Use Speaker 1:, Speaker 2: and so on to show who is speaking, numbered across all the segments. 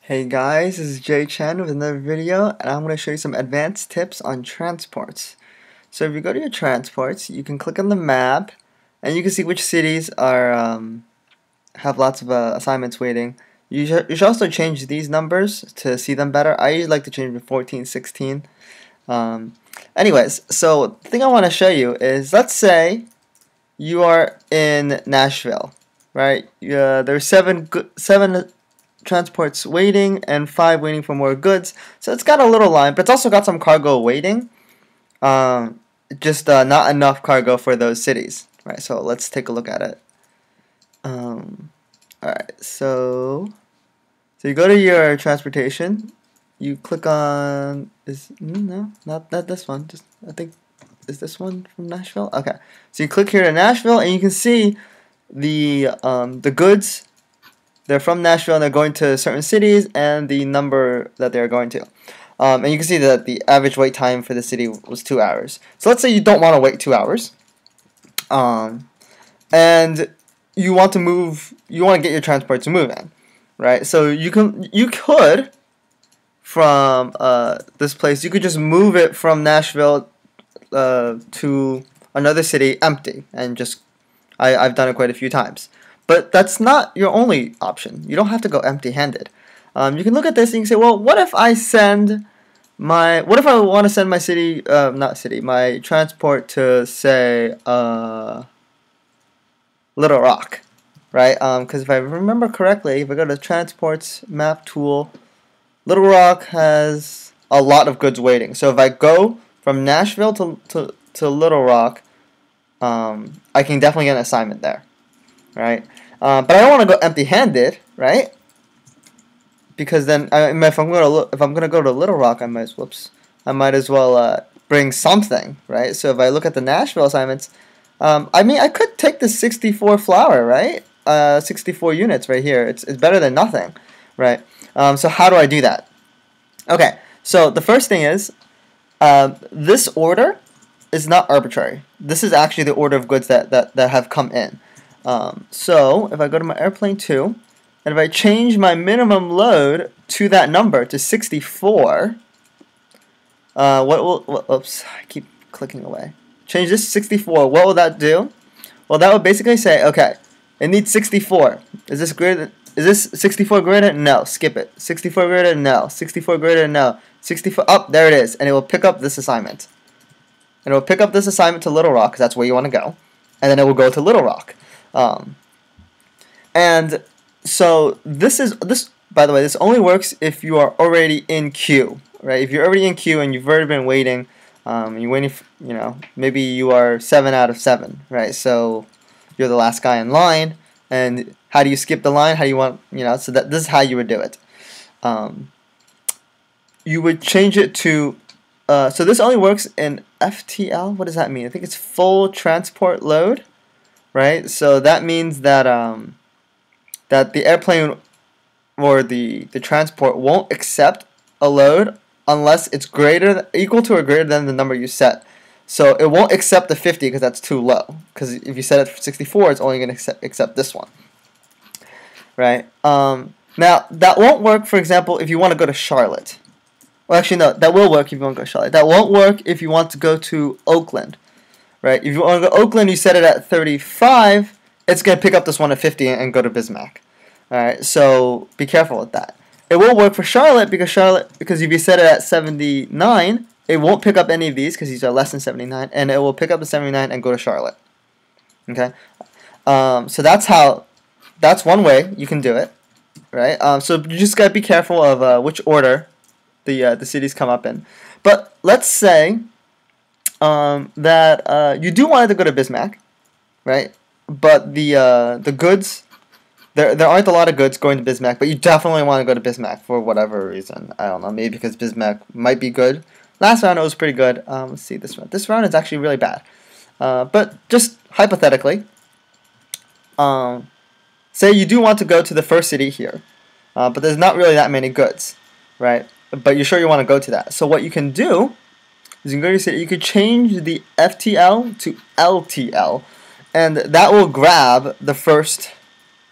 Speaker 1: Hey guys, this is Jay Chen with another video, and I'm going to show you some advanced tips on transports. So if you go to your transports, you can click on the map, and you can see which cities are have lots of assignments waiting. You should also change these numbers to see them better. I usually like to change to 14, 16. Anyways, so the thing I want to show you is, let's say you are in Nashville, right? There's seven transports waiting and 5 waiting for more goods. So it's got a little line, but it's also got some cargo waiting. Just not enough cargo for those cities. Right, so let's take a look at it. Alright, so you go to your transportation. You click on no, not this one. Just I think is this one from Nashville? Okay. So you click here to Nashville, and you can see the goods. They're from Nashville and they're going to certain cities and the number that they're going to. And you can see that the average wait time for the city was 2 hours. So let's say you don't want to wait 2 hours. And you want to get your transport to move in, right? So you could from this place, you could just move it from Nashville to another city empty, and I've done it quite a few times. But that's not your only option. You don't have to go empty-handed. You can look at this and you can say, well, what if I want to send my transport to, say, Little Rock, right? Because if I remember correctly, if I go to Transports Map Tool, Little Rock has a lot of goods waiting. So if I go from Nashville to Little Rock, I can definitely get an assignment there. Right, but I don't want to go empty-handed, right? Because then, if I'm gonna go to Little Rock, I might as well bring something, right? So if I look at the Nashville assignments, I could take the 64 flour, right? 64 units right here. It's better than nothing, right? So how do I do that? Okay, so the first thing is, this order is not arbitrary. This is actually the order of goods that have come in. So if I go to my airplane 2, and if I change my minimum load to that number, to 64, oops, I keep clicking away. Change this to 64, what will that do? Well, that would basically say, okay, it needs 64. Is this 64 greater? No, skip it. 64 greater? No. 64 greater? No. 64, there it is, and it will pick up this assignment. And it will pick up this assignment to Little Rock, because that's where you want to go, and then it will go to Little Rock. And so this by the way, this only works if you are already in queue, right? If you're already in queue and you've already been waiting, you're waiting for, maybe you are 7 out of 7, right? So you're the last guy in line, and how do you skip the line? How do you want, so this is how you would do it. You would change it to, so this only works in FTL. What does that mean? I think it's full transport load. Right, so that means that that the airplane or the transport won't accept a load unless it's equal to or greater than the number you set. So it won't accept the 50 because that's too low. Because if you set it for 64, it's only going to accept this one. Right. Now that won't work. For example, if you want to go to Charlotte. Well, actually, no, that will work if you want to go to Charlotte. That won't work if you want to go to Oakland. Right, if you want to go to Oakland, you set it at 35, it's going to pick up this one at 50 and go to Bismack. Alright, so be careful with that. It will work for Charlotte because if you set it at 79, it won't pick up any of these because these are less than 79, and it will pick up the 79 and go to Charlotte. Okay, so that's one way you can do it. Right, so you just got to be careful of which order the cities come up in. But let's say that you do want it to go to Bismack, right? But the goods, there aren't a lot of goods going to Bismack, but you definitely want to go to Bismack for whatever reason. I don't know, maybe because Bismack might be good. Last round it was pretty good. Let's see this round. This round is actually really bad. But just hypothetically, say you do want to go to the first city here, but there's not really that many goods, right? But you're sure you want to go to that. So what you can do, you could change the FTL to LTL, and that will grab the first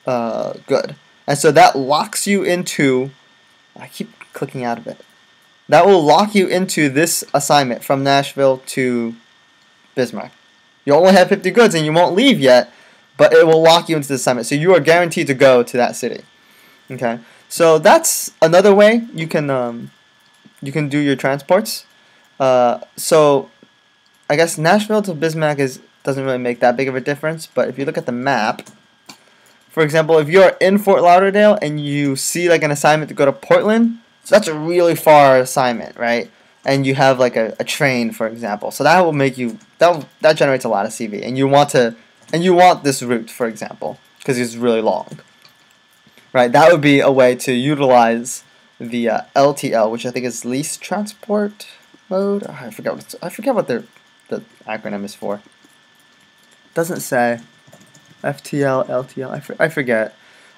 Speaker 1: good. And so that locks you into I keep clicking out of it. That will lock you into this assignment from Nashville to Bismarck. You only have 50 goods and you won't leave yet, but it will lock you into the assignment. So you are guaranteed to go to that city. Okay, so that's another way you can do your transports. So I guess Nashville to Bismarck doesn't really make that big of a difference. But if you look at the map, for example, if you're in Fort Lauderdale and you see like an assignment to go to Portland, so that's a really far assignment, right? And you have like a train, for example. So that will make you that generates a lot of CV, and you want this route, for example, because it's really long. Right, that would be a way to utilize the LTL, which I think is least transport mode. Oh, I forget what the acronym is for. Doesn't say. FTL, LTL. I forget.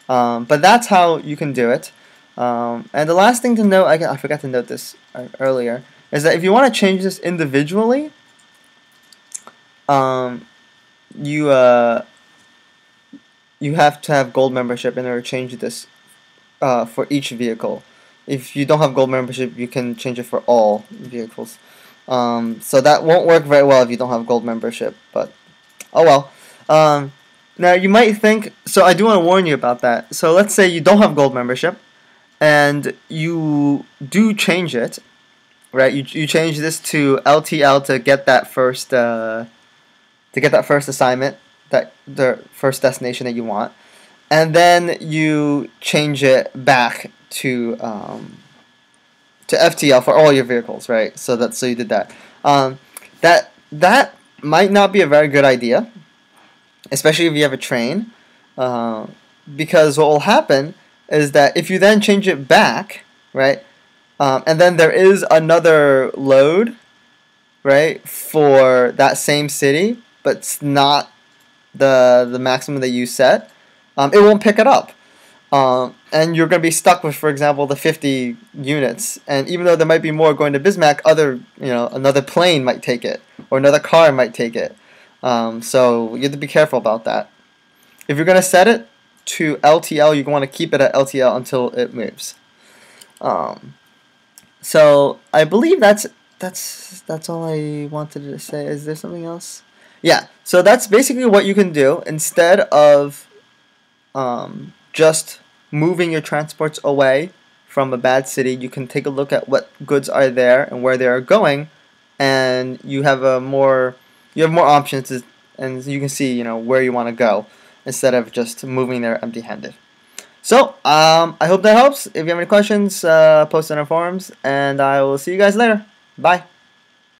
Speaker 1: But that's how you can do it. And the last thing to note, I forgot to note this earlier, is that if you want to change this individually, you have to have gold membership in order to change this for each vehicle. If you don't have gold membership, you can change it for all vehicles. So that won't work very well if you don't have gold membership, but oh well. Now you might think, so I do want to warn you about that. So let's say you don't have gold membership and you do change it, right? You change this to LTL to get that first assignment, the first destination that you want, and then you change it back to FTL for all your vehicles, right? So you did that. That might not be a very good idea, especially if you have a train, because what will happen is that if you then change it back, right, and then there is another load, right, for that same city, but it's not the maximum that you set, it won't pick it up. And you're going to be stuck with, for example, the 50 units. And even though there might be more going to Bismarck, another plane might take it, or another car might take it. So you have to be careful about that. If you're going to set it to LTL, you want to keep it at LTL until it moves. So I believe that's all I wanted to say. Is there something else? Yeah, so that's basically what you can do. Instead of just moving your transports away from a bad city, you can take a look at what goods are there and where they are going, and you have more options, and you can see where you want to go instead of just moving there empty-handed. So I hope that helps. If you have any questions, post in our forums, and I will see you guys later. Bye.